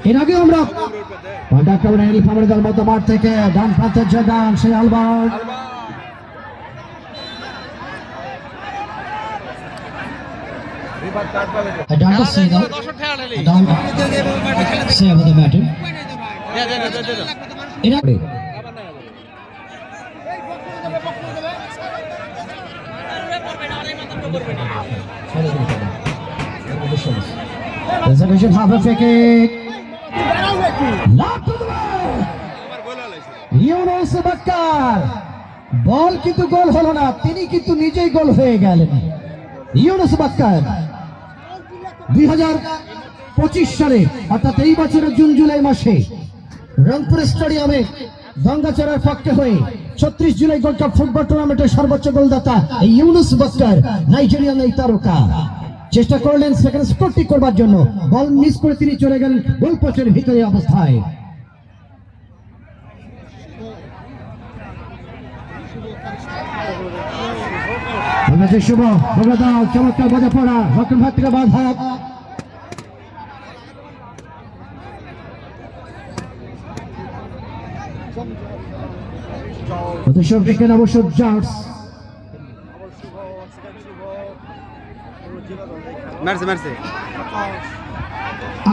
এর আগে আমরা দল মতো মাঠ থেকে ডান প্রান্তের জগান সেই আলবার্ট বল কিন্তু গোল হলো না, তিনি কিন্তু নিজেই গোল হয়ে গেলেন। ইউনুস বাক্কার 2025 সালে অর্থাৎ এই বছরের জুন জুলাই মাসে রংপুর স্টেডিয়ামে গঙ্গাচড়ার পক্ষে হয়ে 36 জুলাই গোল্ড কাপ ফুটবল টুর্নামেন্টের সর্বোচ্চ গোলদাতা এই ইউনুস বাক্কার নাইজেরিয়ান এই তারকা চেষ্টা করলেন সেকেন্ড স্পটটি করবার জন্য, বল মিস করে তিনি চলে গেলেন গোলপোস্টের ভিতরে অবস্থায়। শুভ চমৎকার বাজা পড়া রকম ভাগ থেকে বাধা অবশ্য জার্স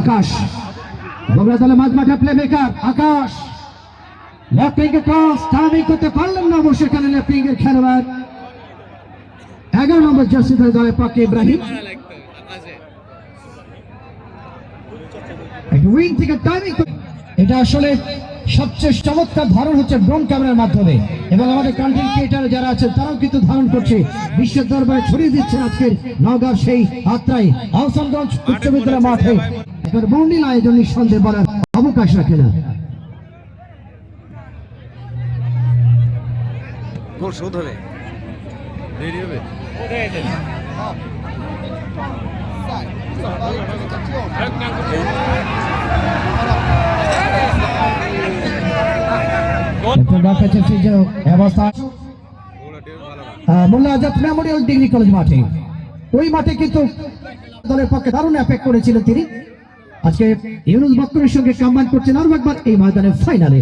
আকাশ বগুড়া দলে মাঝ মাঠে প্লে মেকার আকাশ লেফটিং এ ক্রস টাইমিং করতে পারলেন না অবশ্য এখানে লেফটিং এর খেলোয়াড় 11 নম্বর জার্সি দলে পাকে ইব্রাহিম উইং থেকে টাইমিং। এটা আসলে সবচেয়ে চমৎকার ধারণ হচ্ছে ড্রোন ক্যামেরার মাধ্যমে এবং আমাদের কন্টেন্ট ক্রিয়েটার যারা আছেন তারাও কিন্তু ধারণ করছে, বিশ্বের দরবারে ছড়িয়ে দিচ্ছেন আজকের নওগাঁর সেই আত্রাই আহসানগঞ্জ উচ্চ বিদ্যালয় মাঠে এবার বর্ণিল আয়োজন নিঃসন্দেহে বলার অবকাশ রাখে না। মোল্লা আজাদ মেমোরিয়াল ডিগ্রি কলেজ মাঠে, ওই মাঠে কিন্তু দলের পক্ষে দারুণ এফেক্ট করেছিলেন তিনি। আজকে ইউনুস বাক্করের সঙ্গে কম্বাইন করছেন আরো একবার এই ময়দানের ফাইনালে।